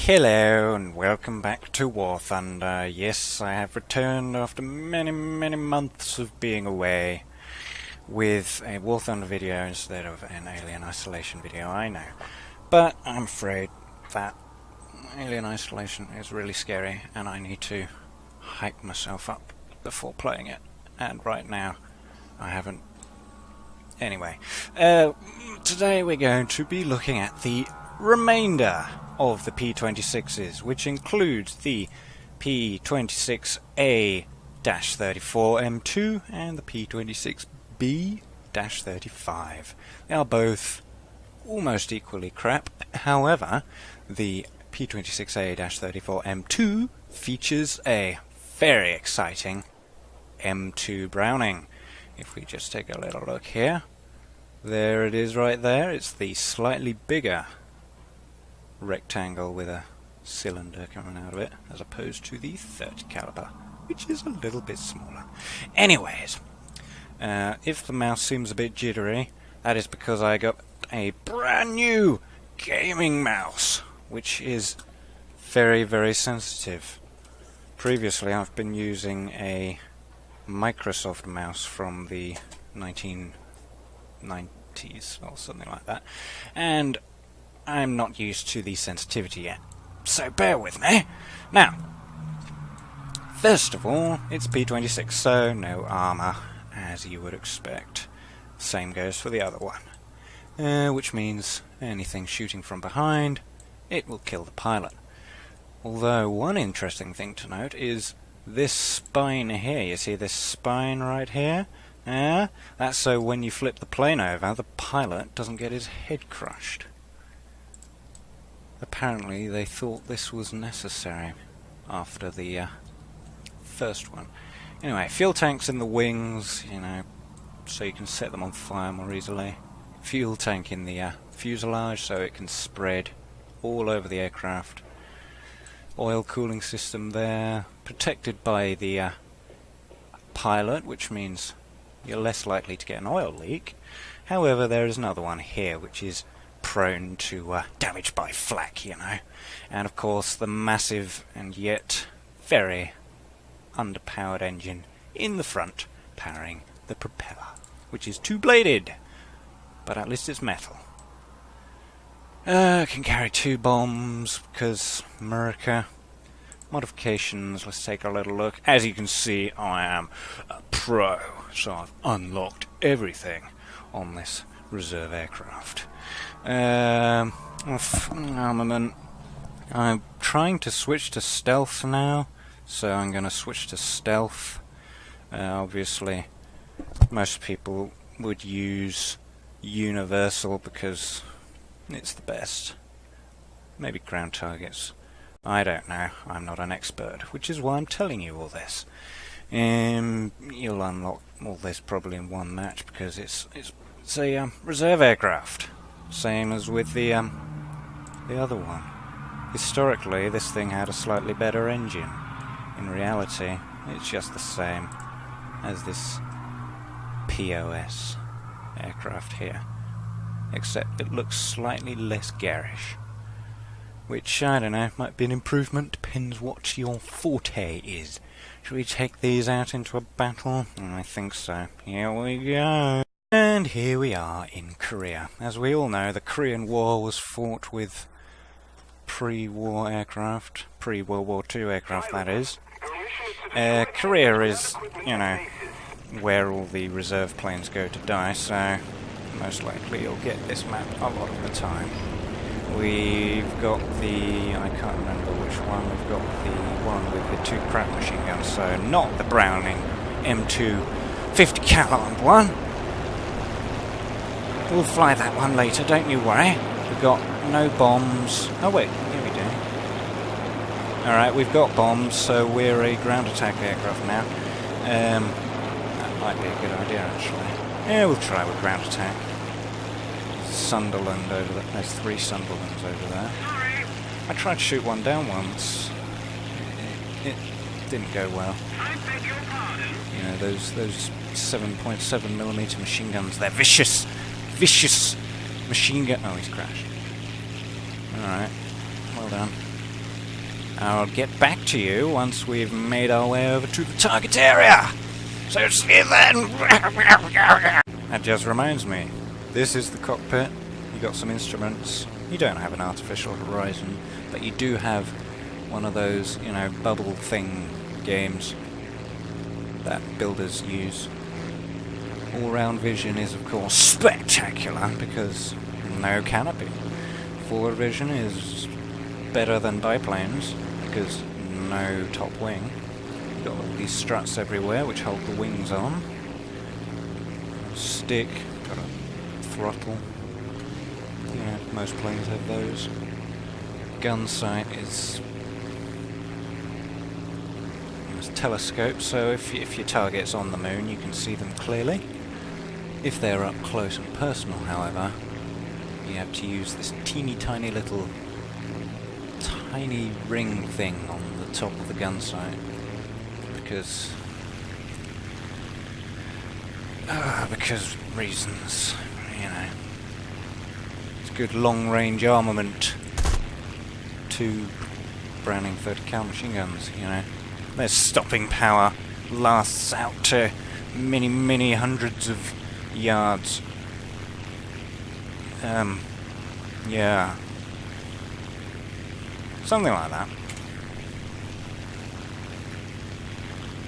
Hello and welcome back to War Thunder. Yes, I have returned after many months of being away with a War Thunder video instead of an Alien Isolation video, I know. But I'm afraid that Alien Isolation is really scary and I need to hype myself up before playing it. And right now, I haven't. Anyway, today we're going to be looking at the remainder of the P-26s, which includes the P-26A-34M2 and the P-26B-35. They are both almost equally crap. However, the P-26A-34M2 features a very exciting M2 Browning. If we just take a little look here, there it is right there. It's the slightly bigger rectangle with a cylinder coming out of it, as opposed to the 30 caliber, which is a little bit smaller. Anyways, if the mouse seems a bit jittery, that is because I got a brand new gaming mouse, which is very sensitive. Previously I've been using a Microsoft mouse from the 1990s or something like that, and I'm not used to the sensitivity yet, so bear with me. Now, first of all, it's P-26, so no armor, as you would expect. Same goes for the other one, which means anything shooting from behind, it will kill the pilot. Although one interesting thing to note is this spine here. You see this spine right here? Yeah, that's so when you flip the plane over, the pilot doesn't get his head crushed. Apparently they thought this was necessary after the first one. Anyway, fuel tanks in the wings, you know, so you can set them on fire more easily. Fuel tank in the fuselage, so it can spread all over the aircraft. Oil cooling system there, protected by the pilot, which means you're less likely to get an oil leak. However, there is another one here which is prone to damage by flak, you know. And of course the massive and yet very underpowered engine in the front powering the propeller, which is two-bladed, but at least it's metal. Can carry 2 bombs because America. Modifications, let's take a little look. As you can see, I am a pro, so I've unlocked everything on this reserve aircraft. Armament. I'm trying to switch to stealth now, so I'm going to switch to stealth. Obviously, most people would use universal because it's the best. Maybe ground targets. I don't know. I'm not an expert, which is why I'm telling you all this. You'll unlock all this probably in one match because it's a reserve aircraft, same as with the other one. Historically, this thing had a slightly better engine. In reality, it's just the same as this POS aircraft here, except it looks slightly less garish, which, I don't know, might be an improvement, depends what your forte is. Should we take these out into a battle? I think so. Here we go. And here we are in Korea. As we all know, the Korean War was fought with pre-war aircraft, pre-World War II aircraft, that is. Korea is, you know, where all the reserve planes go to die, so most likely you'll get this map a lot of the time. We've got the, I can't remember which one, we've got the one with the 2 crap machine guns, so not the Browning M2 50 caliber one. We'll fly that one later, don't you worry. We've got no bombs. Oh wait, here we do. Alright, we've got bombs, so we're a ground attack aircraft now. That might be a good idea actually. Yeah, we'll try with ground attack. Sunderland over there. There's 3 Sunderlands over there. I tried to shoot one down once. It didn't go well. You know, those 7.7mm machine guns, they're vicious machine gun. Oh, he's crashed. Alright, well done. I'll get back to you once we've made our way over to the target area. So see you then. That just reminds me, this is the cockpit. You got some instruments. You don't have an artificial horizon, but you do have one of those, you know, bubble thing games that builders use. All-round vision is, of course, spectacular because no canopy. Forward vision is better than biplanes because no top wing. You've got all these struts everywhere which hold the wings on. Stick, got a throttle. Yeah, most planes have those. Gun sight is telescope, so if your target's on the moon you can see them clearly. If they're up close and personal, however, you have to use this teeny tiny little tiny ring thing on the top of the gun sight because reasons, you know. It's good long range armament. 2 Browning 30 cal machine guns, you know. Their stopping power lasts out to many hundreds of yards. Yeah. Something like that.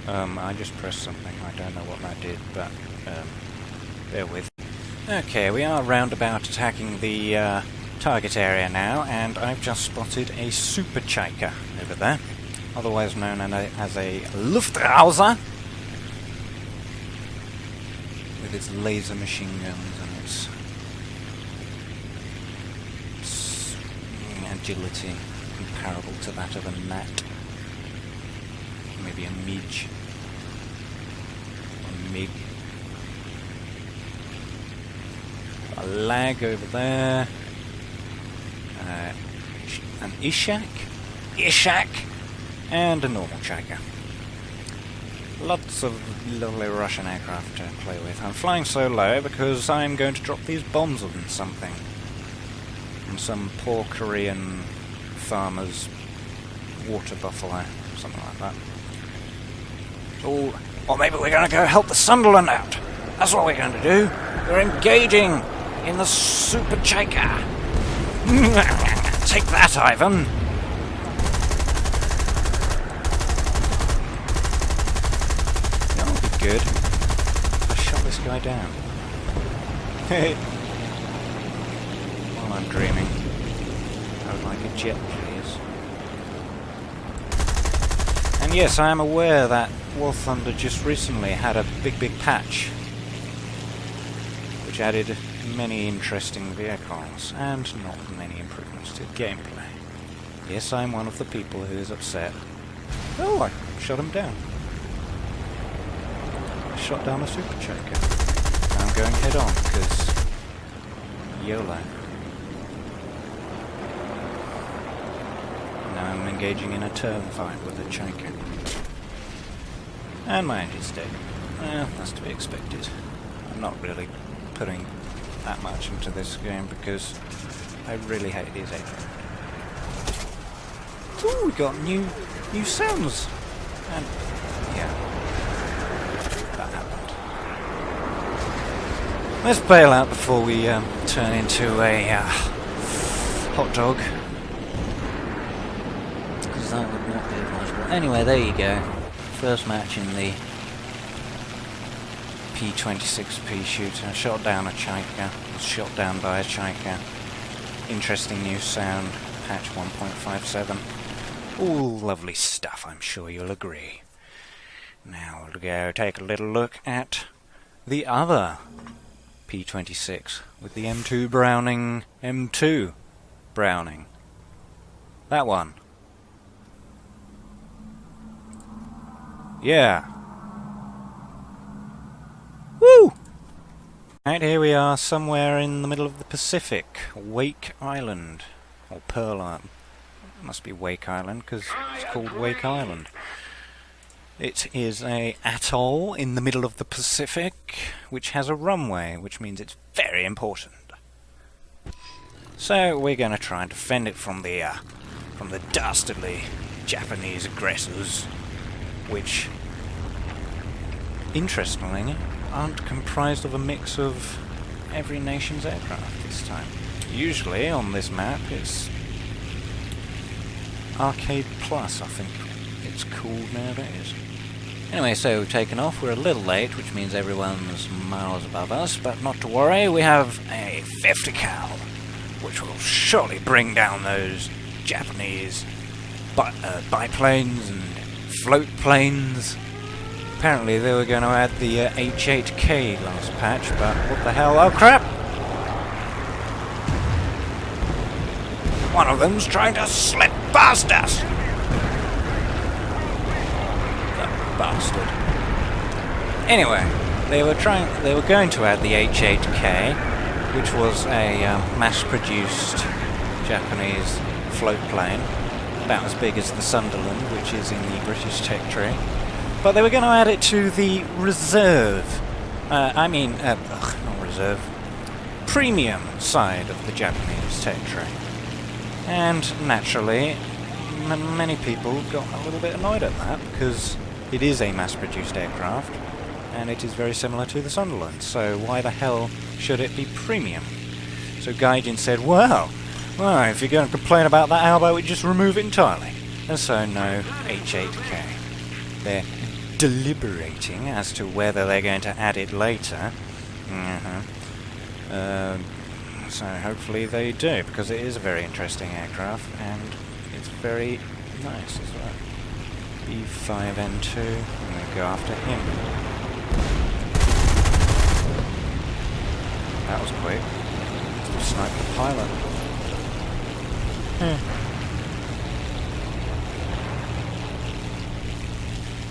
I just pressed something, I don't know what that did, but bear with. Okay, we are roundabout attacking the target area now, and I've just spotted a Super Chiker over there, otherwise known as a Luftrauser, with its laser machine guns and its agility comparable to that of a gnat. Maybe a midge. Or mig. A lag over there. An Ishak, and a normal Chiker. Lots of lovely Russian aircraft to play with. I'm flying so low because I'm going to drop these bombs on something. On some poor Korean farmer's water buffalo, something like that. Or maybe we're going to go help the Sunderland out. That's what we're going to do. We're engaging in the Super Chiker. Take that, Ivan. That would be good. I shot this guy down. Hey. While I'm dreaming. I would like a jet, please. And yes, I am aware that War Thunder just recently had a big patch which added many interesting vehicles and not many improvements to gameplay. Yes, I'm one of the people who is upset. Oh, I shot him down. I shot down a Super Chiker. I'm going head on because YOLO. Now I'm engaging in a turn fight with a Chiker. And my engine's dead. That's to be expected. I'm not really putting that much into this game because I really hate these aircraft. Ooh, we got new sounds! And yeah, that happened. Let's bail out before we turn into a hot dog. Because that would not be advisable. Anyway, there you go. First match in the P-26s shooter. I shot down a Chiker. Was shot down by a Chiker. Interesting new sound. Patch 1.57. All lovely stuff, I'm sure you'll agree. Now we'll go take a little look at the other P-26 with the M2 Browning. M2 Browning. That one. Yeah. Woo! Right, here we are somewhere in the middle of the Pacific. Wake Island. Or Pearl Island. It must be Wake Island, because it's called Wake Island. It is a atoll in the middle of the Pacific, which has a runway, which means it's very important. So we're going to try and defend it from the dastardly Japanese aggressors, which, interestingly, aren't comprised of a mix of every nation's aircraft this time. Usually on this map it's Arcade Plus, I think it's called nowadays. Anyway, so we've taken off. We're a little late, which means everyone's miles above us, but not to worry, we have a 50 cal, which will surely bring down those Japanese biplanes and float planes. Apparently they were going to add the H8K last patch, but what the hell? Oh crap! One of them's trying to slip past us! Bastard. Anyway, they were going to add the H8K, which was a mass-produced Japanese float plane, about as big as the Sunderland, which is in the British territory. But they were going to add it to the reserve, not reserve, premium side of the Japanese territory. And naturally, many people got a little bit annoyed at that, because it is a mass-produced aircraft, and it is very similar to the Sunderland, so why the hell should it be premium? So Gaijin said, well, if you're going to complain about that, how about we just remove it entirely? And so no H8K. They're deliberating as to whether they're going to add it later. So hopefully they do, because it is a very interesting aircraft, and it's very nice as well. B5N2, I'm going to go after him. That was quick. Snipe the pilot.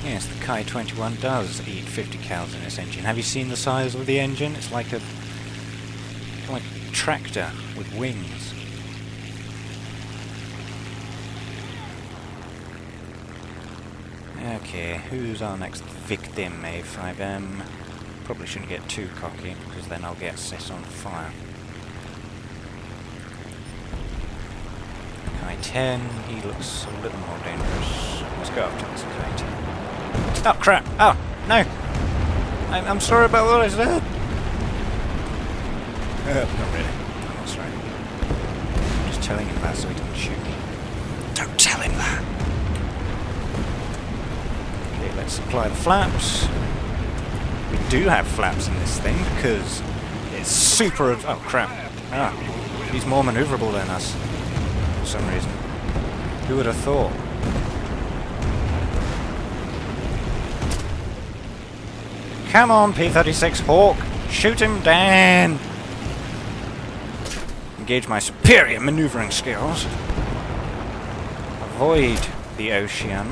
Yes, the Ki-21 does eat 50 cals in its engine. Have you seen the size of the engine? It's like a tractor with wings. Okay, who's our next victim, A5M? Probably shouldn't get too cocky, because then I'll get set on fire. Ki-10, he looks a little more dangerous. Let's go after this Ki-10. Oh crap! Oh, no! I'm sorry about what I said! Not really. I'm not sorry. I'm just telling him that so he doesn't shoot me. Don't tell him that! Okay, let's supply the flaps. We do have flaps in this thing because it's super... Oh crap. Ah, he's more maneuverable than us for some reason. Who would have thought? Come on, P-26 Hawk! Shoot him down! Engage my superior maneuvering skills. Avoid the ocean.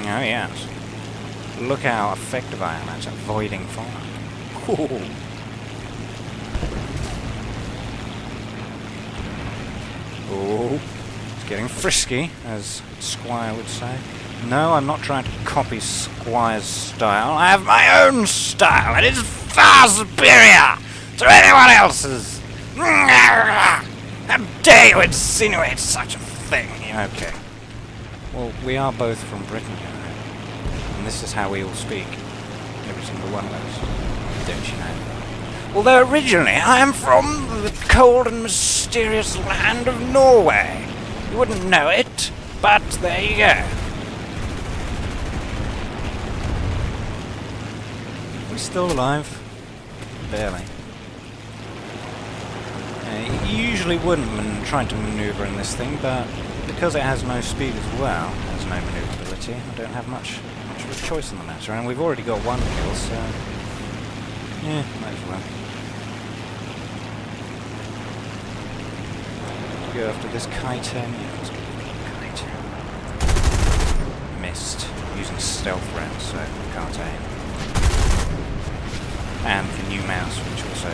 Oh yes. Look how effective I am at avoiding fire. Ooh. Oh, it's getting frisky, as Squire would say. No, I'm not trying to copy Squire's style. I have my own style. It is far superior to anyone else's. How dare you insinuate such a thing? Okay. Well, we are both from Britain, you know, and this is how we all speak. Every single one of us. Don't you know? Although originally I am from the cold and mysterious land of Norway. You wouldn't know it, but there you go. We're still alive. Barely. You usually wouldn't try to maneuver in this thing, but because it has no speed as well, there's no maneuverability, I don't have much of a choice in the matter, and we've already got one kill, so yeah, might as well. Go after this Ki-10. Yeah, let's go after Ki-10. Missed, using stealth rounds, so can't aim. And the new mouse, which also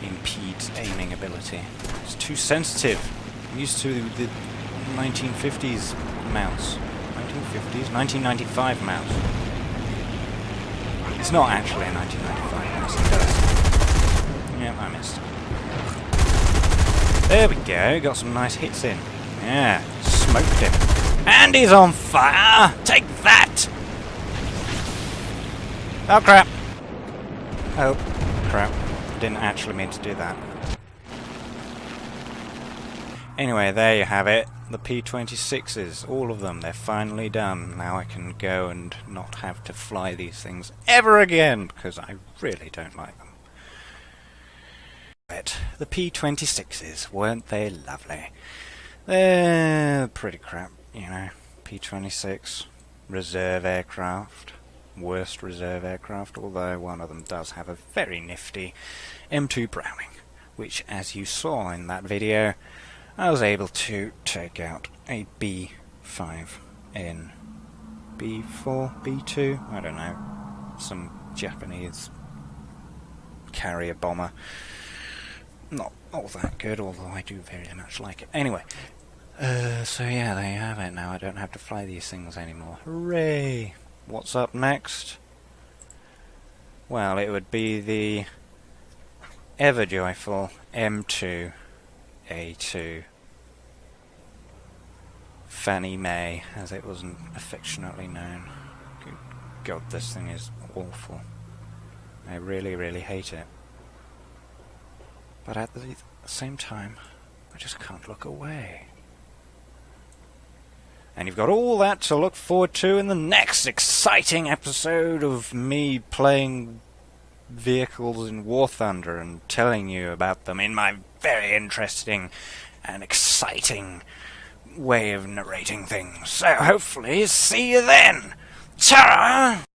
impedes aiming ability. It's too sensitive. I'm used to the 1950s mouse. 1950s? 1995 mouse. It's not actually a 1995 mouse, it does. Yep, I missed. There we go, got some nice hits in. Yeah, smoked him. And he's on fire! Take that! Oh crap! Oh crap, didn't actually mean to do that. Anyway, there you have it. The P-26s, all of them, they're finally done. Now I can go and not have to fly these things ever again, because I really don't like them. But the P-26s, weren't they lovely? They're pretty crap, you know. P-26, reserve aircraft, worst reserve aircraft, although one of them does have a very nifty M2 Browning, which, as you saw in that video, I was able to take out a B5N, B4, B2, I don't know, some Japanese carrier bomber. Not all that good, although I do very much like it. Anyway, so yeah, there you have it. Now I don't have to fly these things anymore. Hooray! What's up next? Well, it would be the ever joyful M2A2 Fannie Mae, as it was affectionately known. Good God, this thing is awful. I really, really hate it. But at the same time, I just can't look away. And you've got all that to look forward to in the next exciting episode of me playing vehicles in War Thunder and telling you about them in my very interesting and exciting way of narrating things. So hopefully see you then. Ta-ra!